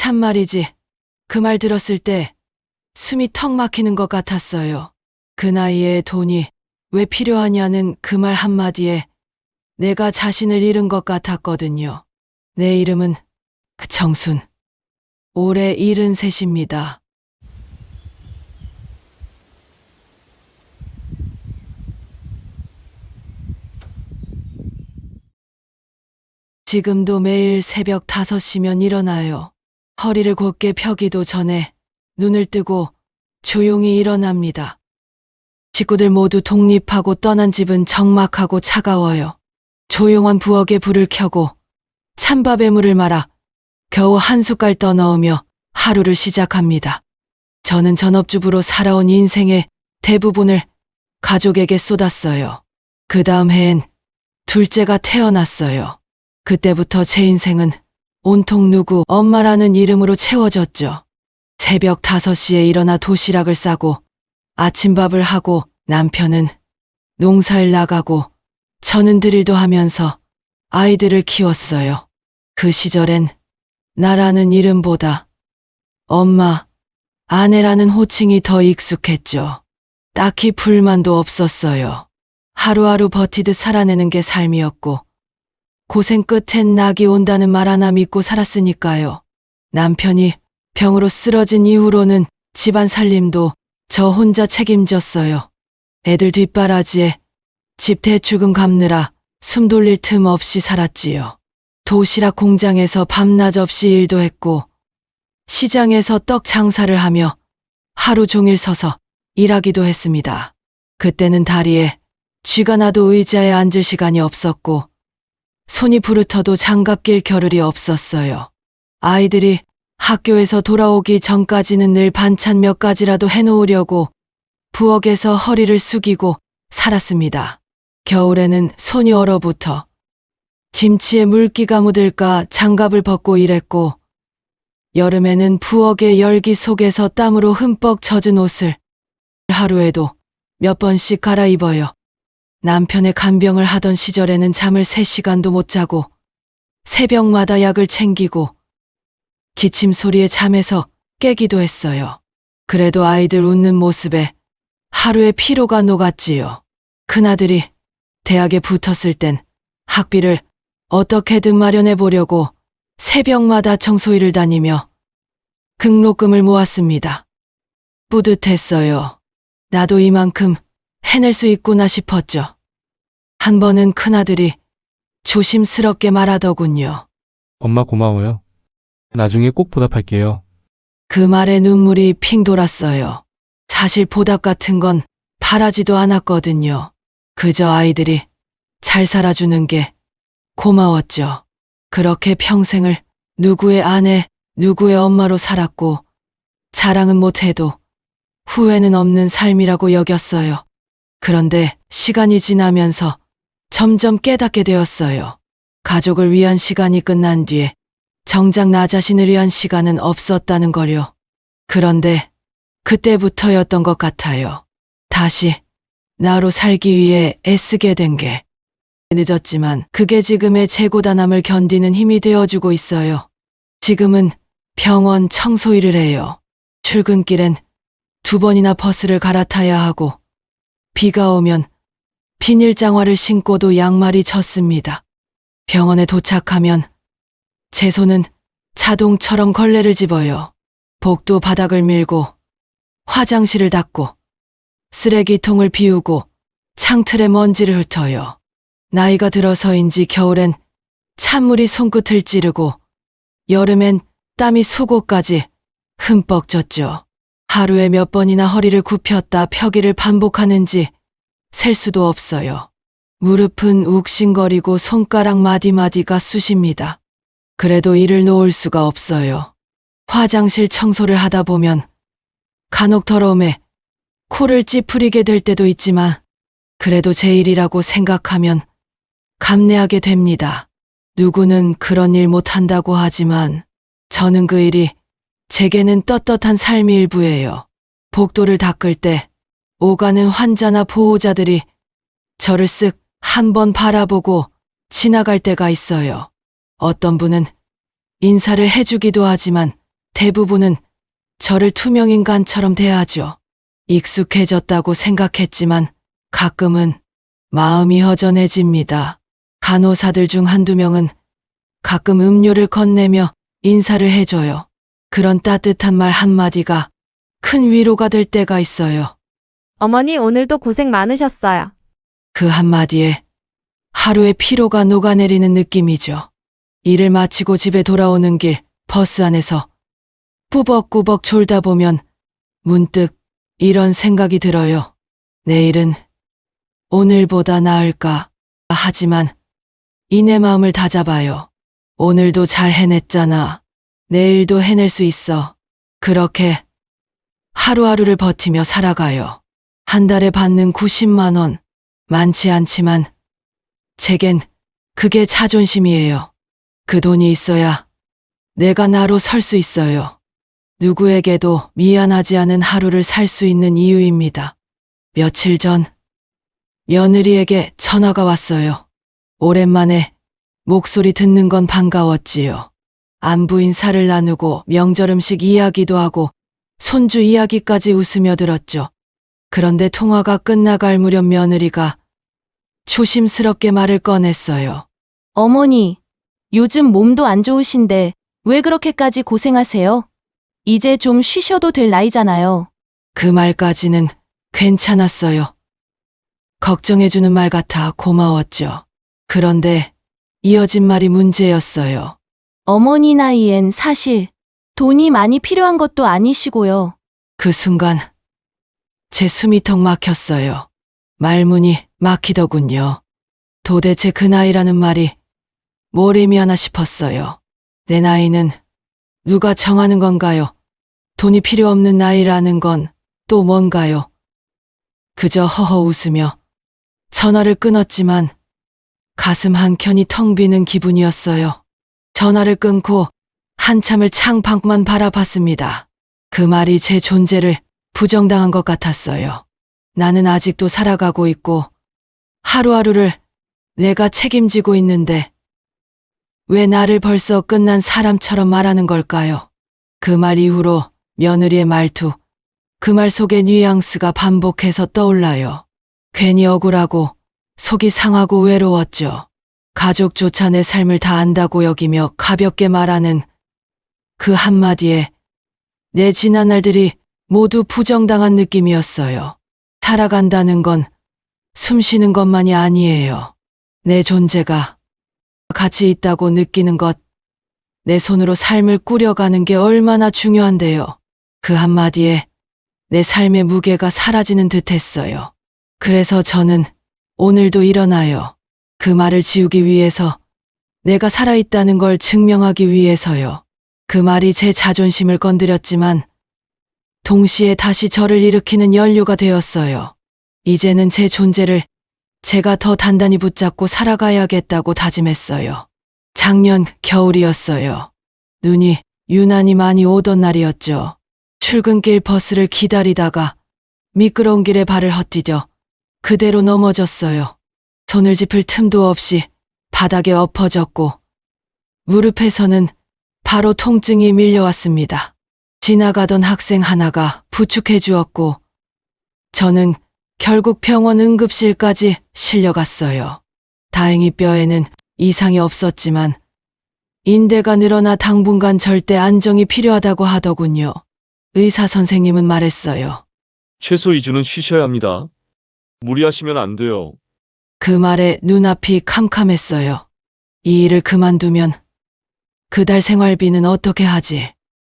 참말이지. 그 말 들었을 때 숨이 턱 막히는 것 같았어요. 그 나이에 돈이 왜 필요하냐는 그 말 한마디에 내가 자신을 잃은 것 같았거든요. 내 이름은 정순. 올해 73입니다. 지금도 매일 새벽 5시면 일어나요. 허리를 곧게 펴기도 전에 눈을 뜨고 조용히 일어납니다. 식구들 모두 독립하고 떠난 집은 적막하고 차가워요. 조용한 부엌에 불을 켜고 찬밥에 물을 말아 겨우 한 숟갈 떠넣으며 하루를 시작합니다. 저는 전업주부로 살아온 인생의 대부분을 가족에게 쏟았어요. 그 다음 해엔 둘째가 태어났어요. 그때부터 제 인생은 온통 누구 엄마라는 이름으로 채워졌죠. 새벽 5시에 일어나 도시락을 싸고 아침밥을 하고 남편은 농사일 나가고 저는 드릴도 하면서 아이들을 키웠어요. 그 시절엔 나라는 이름보다 엄마, 아내라는 호칭이 더 익숙했죠. 딱히 불만도 없었어요. 하루하루 버티듯 살아내는 게 삶이었고 고생 끝엔 낙이 온다는 말 하나 믿고 살았으니까요. 남편이 병으로 쓰러진 이후로는 집안 살림도 저 혼자 책임졌어요. 애들 뒷바라지에 집 대출금 갚느라 숨 돌릴 틈 없이 살았지요. 도시락 공장에서 밤낮 없이 일도 했고 시장에서 떡 장사를 하며 하루 종일 서서 일하기도 했습니다. 그때는 다리에 쥐가 나도 의자에 앉을 시간이 없었고 손이 부르터도 장갑 낄 겨를이 없었어요. 아이들이 학교에서 돌아오기 전까지는 늘 반찬 몇 가지라도 해놓으려고 부엌에서 허리를 숙이고 살았습니다. 겨울에는 손이 얼어붙어 김치에 물기가 묻을까 장갑을 벗고 일했고 여름에는 부엌의 열기 속에서 땀으로 흠뻑 젖은 옷을 하루에도 몇 번씩 갈아입어요. 남편의 간병을 하던 시절에는 잠을 3시간도 못 자고 새벽마다 약을 챙기고 기침 소리에 잠에서 깨기도 했어요. 그래도 아이들 웃는 모습에 하루의 피로가 녹았지요. 큰아들이 대학에 붙었을 땐 학비를 어떻게든 마련해 보려고 새벽마다 청소일을 다니며 등록금을 모았습니다. 뿌듯했어요. 나도 이만큼 해낼 수 있구나 싶었죠. 한 번은 큰아들이 조심스럽게 말하더군요. 엄마 고마워요. 나중에 꼭 보답할게요. 그 말에 눈물이 핑 돌았어요. 사실 보답 같은 건 바라지도 않았거든요. 그저 아이들이 잘 살아주는 게 고마웠죠. 그렇게 평생을 누구의 아내, 누구의 엄마로 살았고 자랑은 못해도 후회는 없는 삶이라고 여겼어요. 그런데 시간이 지나면서 점점 깨닫게 되었어요. 가족을 위한 시간이 끝난 뒤에 정작 나 자신을 위한 시간은 없었다는 걸요. 그런데 그때부터였던 것 같아요. 다시 나로 살기 위해 애쓰게 된 게 늦었지만 그게 지금의 제 고단함을 견디는 힘이 되어주고 있어요. 지금은 병원 청소 일을 해요. 출근길엔 2번이나 버스를 갈아타야 하고 비가 오면 비닐 장화를 신고도 양말이 젖습니다. 병원에 도착하면 제 손은 자동처럼 걸레를 집어요. 복도 바닥을 밀고 화장실을 닦고 쓰레기통을 비우고 창틀에 먼지를 훑어요. 나이가 들어서인지 겨울엔 찬물이 손끝을 찌르고 여름엔 땀이 속옷까지 흠뻑 젖죠. 하루에 몇 번이나 허리를 굽혔다 펴기를 반복하는지 셀 수도 없어요. 무릎은 욱신거리고 손가락 마디마디가 쑤십니다. 그래도 이를 놓을 수가 없어요. 화장실 청소를 하다 보면 간혹 더러움에 코를 찌푸리게 될 때도 있지만 그래도 제 일이라고 생각하면 감내하게 됩니다. 누구는 그런 일 못한다고 하지만 저는 그 일이 제게는 떳떳한 삶의 일부예요. 복도를 닦을 때 오가는 환자나 보호자들이 저를 쓱 한 번 바라보고 지나갈 때가 있어요. 어떤 분은 인사를 해주기도 하지만 대부분은 저를 투명인간처럼 대하죠. 익숙해졌다고 생각했지만 가끔은 마음이 허전해집니다. 간호사들 중 한두 명은 가끔 음료를 건네며 인사를 해줘요. 그런 따뜻한 말 한마디가 큰 위로가 될 때가 있어요. 어머니 오늘도 고생 많으셨어요. 그 한마디에 하루의 피로가 녹아내리는 느낌이죠. 일을 마치고 집에 돌아오는 길 버스 안에서 꾸벅꾸벅 졸다 보면 문득 이런 생각이 들어요. 내일은 오늘보다 나을까? 하지만 이내 마음을 다잡아요. 오늘도 잘 해냈잖아. 내일도 해낼 수 있어. 그렇게 하루하루를 버티며 살아가요. 한 달에 받는 90만 원. 많지 않지만 제겐 그게 자존심이에요. 그 돈이 있어야 내가 나로 설 수 있어요. 누구에게도 미안하지 않은 하루를 살 수 있는 이유입니다. 며칠 전 며느리에게 전화가 왔어요. 오랜만에 목소리 듣는 건 반가웠지요. 안부 인사를 나누고 명절 음식 이야기도 하고 손주 이야기까지 웃으며 들었죠. 그런데 통화가 끝나갈 무렵 며느리가 조심스럽게 말을 꺼냈어요. 어머니, 요즘 몸도 안 좋으신데 왜 그렇게까지 고생하세요? 이제 좀 쉬셔도 될 나이잖아요. 그 말까지는 괜찮았어요. 걱정해주는 말 같아 고마웠죠. 그런데 이어진 말이 문제였어요. 어머니 나이엔 사실 돈이 많이 필요한 것도 아니시고요. 그 순간 제 숨이 턱 막혔어요. 말문이 막히더군요. 도대체 그 나이라는 말이 뭘 의미하나 싶었어요. 내 나이는 누가 정하는 건가요? 돈이 필요 없는 나이라는 건 또 뭔가요? 그저 허허 웃으며 전화를 끊었지만 가슴 한켠이 텅 비는 기분이었어요. 전화를 끊고 한참을 창밖만 바라봤습니다. 그 말이 제 존재를 부정당한 것 같았어요. 나는 아직도 살아가고 있고 하루하루를 내가 책임지고 있는데 왜 나를 벌써 끝난 사람처럼 말하는 걸까요? 그 말 이후로 며느리의 말투, 그 말 속의 뉘앙스가 반복해서 떠올라요. 괜히 억울하고 속이 상하고 외로웠죠. 가족조차 내 삶을 다 안다고 여기며 가볍게 말하는 그 한마디에 내 지난 날들이 모두 부정당한 느낌이었어요. 살아간다는 건 숨 쉬는 것만이 아니에요. 내 존재가 가치 있다고 느끼는 것, 내 손으로 삶을 꾸려가는 게 얼마나 중요한데요. 그 한마디에 내 삶의 무게가 사라지는 듯 했어요. 그래서 저는 오늘도 일어나요. 그 말을 지우기 위해서, 내가 살아있다는 걸 증명하기 위해서요. 그 말이 제 자존심을 건드렸지만 동시에 다시 저를 일으키는 연료가 되었어요. 이제는 제 존재를 제가 더 단단히 붙잡고 살아가야겠다고 다짐했어요. 작년 겨울이었어요. 눈이 유난히 많이 오던 날이었죠. 출근길 버스를 기다리다가 미끄러운 길에 발을 헛디뎌 그대로 넘어졌어요. 손을 짚을 틈도 없이 바닥에 엎어졌고 무릎에서는 바로 통증이 밀려왔습니다. 지나가던 학생 하나가 부축해 주었고 저는 결국 병원 응급실까지 실려갔어요. 다행히 뼈에는 이상이 없었지만 인대가 늘어나 당분간 절대 안정이 필요하다고 하더군요. 의사 선생님은 말했어요. 최소 2주는 쉬셔야 합니다. 무리하시면 안 돼요. 그 말에 눈앞이 캄캄했어요. 이 일을 그만두면 그달 생활비는 어떻게 하지?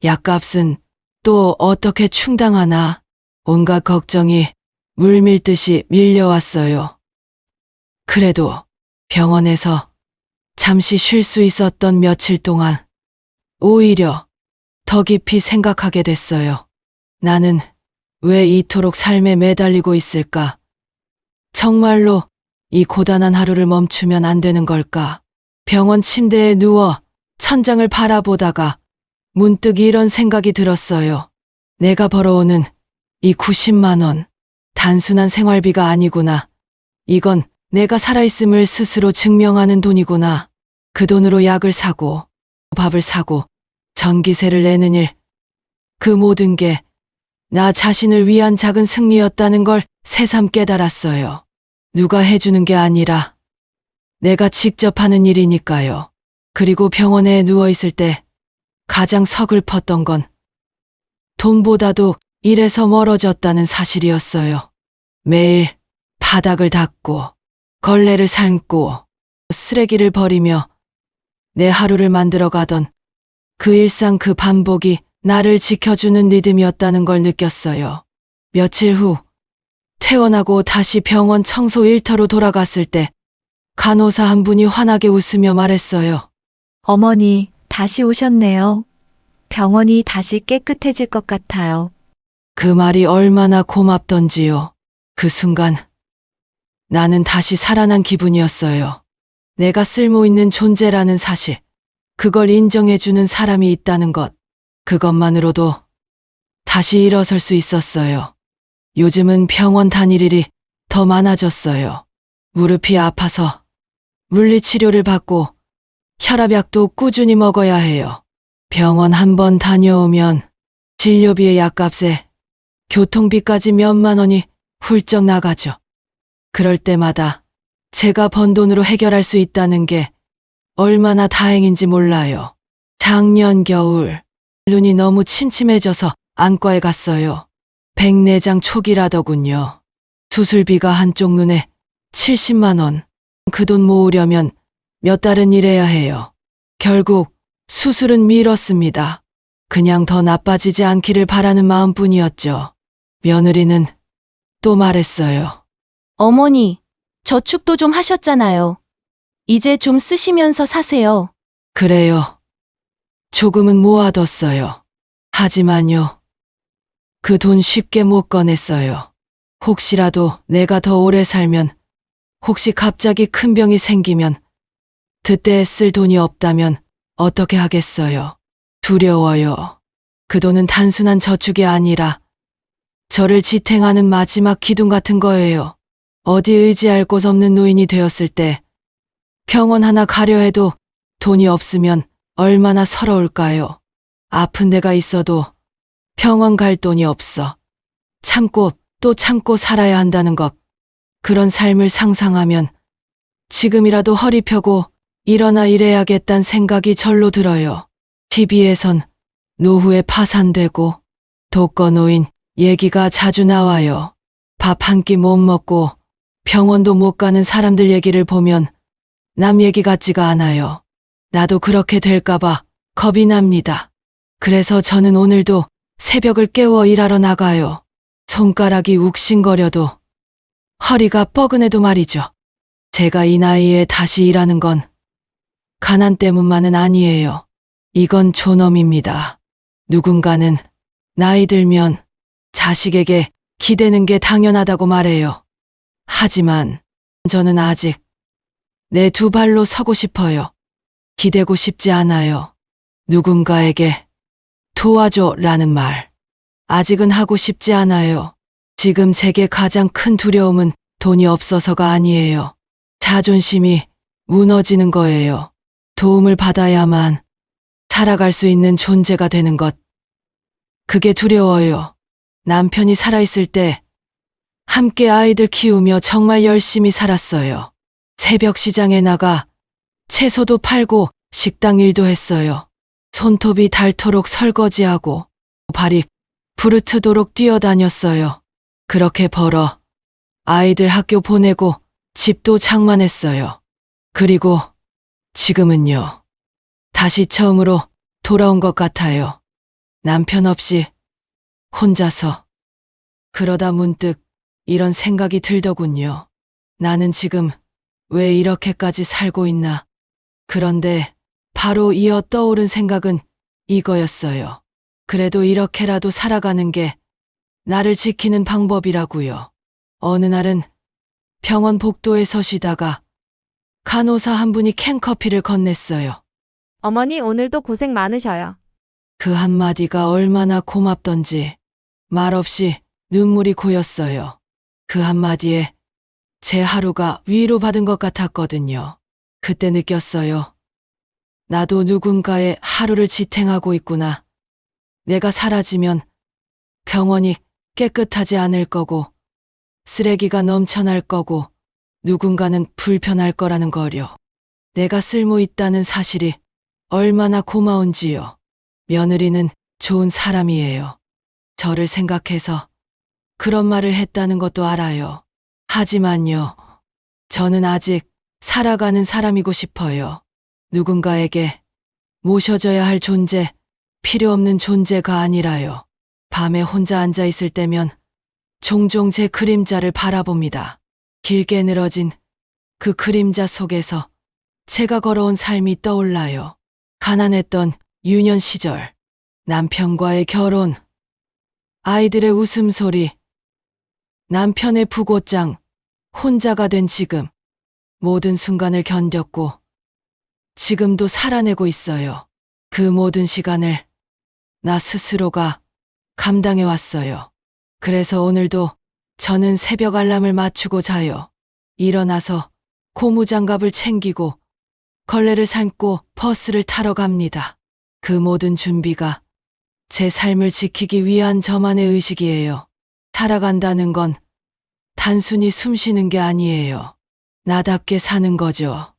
약값은 또 어떻게 충당하나? 온갖 걱정이 물밀듯이 밀려왔어요. 그래도 병원에서 잠시 쉴 수 있었던 며칠 동안 오히려 더 깊이 생각하게 됐어요. 나는 왜 이토록 삶에 매달리고 있을까? 정말로 이 고단한 하루를 멈추면 안 되는 걸까? 병원 침대에 누워 천장을 바라보다가 문득 이런 생각이 들었어요. 내가 벌어오는 이 90만 원, 단순한 생활비가 아니구나. 이건 내가 살아있음을 스스로 증명하는 돈이구나. 그 돈으로 약을 사고, 밥을 사고, 전기세를 내는 일, 그 모든 게 나 자신을 위한 작은 승리였다는 걸 새삼 깨달았어요. 누가 해주는 게 아니라 내가 직접 하는 일이니까요. 그리고 병원에 누워있을 때 가장 서글펐던 건 돈보다도 일에서 멀어졌다는 사실이었어요. 매일 바닥을 닦고 걸레를 삶고 쓰레기를 버리며 내 하루를 만들어가던 그 일상 그 반복이 나를 지켜주는 리듬이었다는 걸 느꼈어요. 며칠 후 퇴원하고 다시 병원 청소 일터로 돌아갔을 때 간호사 한 분이 환하게 웃으며 말했어요. 어머니, 다시 오셨네요. 병원이 다시 깨끗해질 것 같아요. 그 말이 얼마나 고맙던지요. 그 순간 나는 다시 살아난 기분이었어요. 내가 쓸모있는 존재라는 사실, 그걸 인정해주는 사람이 있다는 것, 그것만으로도 다시 일어설 수 있었어요. 요즘은 병원 다닐 일이 더 많아졌어요. 무릎이 아파서 물리치료를 받고 혈압약도 꾸준히 먹어야 해요. 병원 한 번 다녀오면 진료비에 약값에 교통비까지 몇만 원이 훌쩍 나가죠. 그럴 때마다 제가 번 돈으로 해결할 수 있다는 게 얼마나 다행인지 몰라요. 작년 겨울 눈이 너무 침침해져서 안과에 갔어요. 백내장 초기라더군요. 수술비가 한쪽 눈에 70만 원. 그 돈 모으려면 몇 달은 일해야 해요. 결국 수술은 미뤘습니다. 그냥 더 나빠지지 않기를 바라는 마음뿐이었죠. 며느리는 또 말했어요. 어머니, 저축도 좀 하셨잖아요. 이제 좀 쓰시면서 사세요. 그래요. 조금은 모아뒀어요. 하지만요. 그 돈 쉽게 못 꺼냈어요. 혹시라도 내가 더 오래 살면, 혹시 갑자기 큰 병이 생기면, 그때 쓸 돈이 없다면 어떻게 하겠어요? 두려워요. 그 돈은 단순한 저축이 아니라 저를 지탱하는 마지막 기둥 같은 거예요. 어디 의지할 곳 없는 노인이 되었을 때 병원 하나 가려 해도 돈이 없으면 얼마나 서러울까요? 아픈 데가 있어도 병원 갈 돈이 없어. 참고 또 참고 살아야 한다는 것. 그런 삶을 상상하면 지금이라도 허리 펴고 일어나 일해야겠다는 생각이 절로 들어요. TV에선 노후에 파산되고 독거노인 얘기가 자주 나와요. 밥 한 끼 못 먹고 병원도 못 가는 사람들 얘기를 보면 남 얘기 같지가 않아요. 나도 그렇게 될까봐 겁이 납니다. 그래서 저는 오늘도 새벽을 깨워 일하러 나가요. 손가락이 욱신거려도 허리가 뻐근해도 말이죠. 제가 이 나이에 다시 일하는 건 가난 때문만은 아니에요. 이건 존엄입니다. 누군가는 나이 들면 자식에게 기대는 게 당연하다고 말해요. 하지만 저는 아직 내 두 발로 서고 싶어요. 기대고 싶지 않아요. 누군가에게 도와줘라는 말. 아직은 하고 싶지 않아요. 지금 제게 가장 큰 두려움은 돈이 없어서가 아니에요. 자존심이 무너지는 거예요. 도움을 받아야만 살아갈 수 있는 존재가 되는 것. 그게 두려워요. 남편이 살아있을 때 함께 아이들 키우며 정말 열심히 살았어요. 새벽 시장에 나가 채소도 팔고 식당 일도 했어요. 손톱이 닳도록 설거지하고 발이 부르트도록 뛰어다녔어요. 그렇게 벌어 아이들 학교 보내고 집도 장만했어요. 그리고 지금은요. 다시 처음으로 돌아온 것 같아요. 남편 없이 혼자서. 그러다 문득 이런 생각이 들더군요. 나는 지금 왜 이렇게까지 살고 있나. 그런데 바로 이어 떠오른 생각은 이거였어요. 그래도 이렇게라도 살아가는 게 나를 지키는 방법이라고요. 어느 날은 병원 복도에 서 쉬다가 간호사 한 분이 캔커피를 건넸어요. 어머니 오늘도 고생 많으셔요. 그 한마디가 얼마나 고맙던지 말없이 눈물이 고였어요. 그 한마디에 제 하루가 위로받은 것 같았거든요. 그때 느꼈어요. 나도 누군가의 하루를 지탱하고 있구나. 내가 사라지면 병원이 깨끗하지 않을 거고 쓰레기가 넘쳐날 거고 누군가는 불편할 거라는 거려. 내가 쓸모 있다는 사실이 얼마나 고마운지요. 며느리는 좋은 사람이에요. 저를 생각해서 그런 말을 했다는 것도 알아요. 하지만요, 저는 아직 살아가는 사람이고 싶어요. 누군가에게 모셔져야 할 존재, 필요 없는 존재가 아니라요. 밤에 혼자 앉아 있을 때면 종종 제 그림자를 바라봅니다. 길게 늘어진 그 그림자 속에서 제가 걸어온 삶이 떠올라요. 가난했던 유년 시절, 남편과의 결혼, 아이들의 웃음소리, 남편의 부고장, 혼자가 된 지금, 모든 순간을 견뎠고 지금도 살아내고 있어요. 그 모든 시간을 나 스스로가 감당해 왔어요. 그래서 오늘도 저는 새벽 알람을 맞추고 자요. 일어나서 고무장갑을 챙기고 걸레를 삶고 버스를 타러 갑니다. 그 모든 준비가 제 삶을 지키기 위한 저만의 의식이에요. 살아간다는 건 단순히 숨 쉬는 게 아니에요. 나답게 사는 거죠.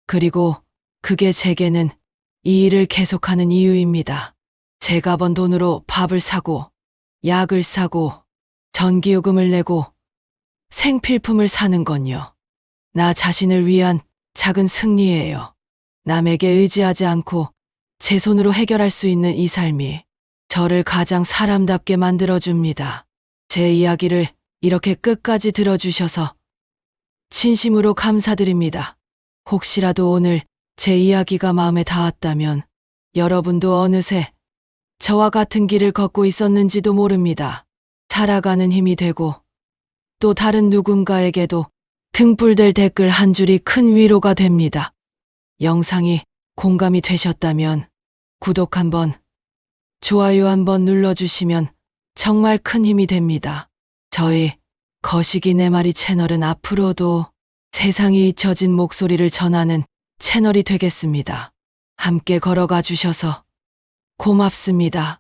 그리고 그게 제게는 이 일을 계속하는 이유입니다. 제가 번 돈으로 밥을 사고, 약을 사고, 전기요금을 내고, 생필품을 사는 건요. 나 자신을 위한 작은 승리예요. 남에게 의지하지 않고 제 손으로 해결할 수 있는 이 삶이 저를 가장 사람답게 만들어줍니다. 제 이야기를 이렇게 끝까지 들어주셔서 진심으로 감사드립니다. 혹시라도 오늘 제 이야기가 마음에 닿았다면 여러분도 어느새 저와 같은 길을 걷고 있었는지도 모릅니다. 살아가는 힘이 되고 또 다른 누군가에게도 등불될 댓글 한 줄이 큰 위로가 됩니다. 영상이 공감이 되셨다면 구독 한번, 좋아요 한번 눌러주시면 정말 큰 힘이 됩니다. 저희 거시기 네 마리 채널은 앞으로도 세상이 잊혀진 목소리를 전하는 채널이 되겠습니다. 함께 걸어가 주셔서 고맙습니다.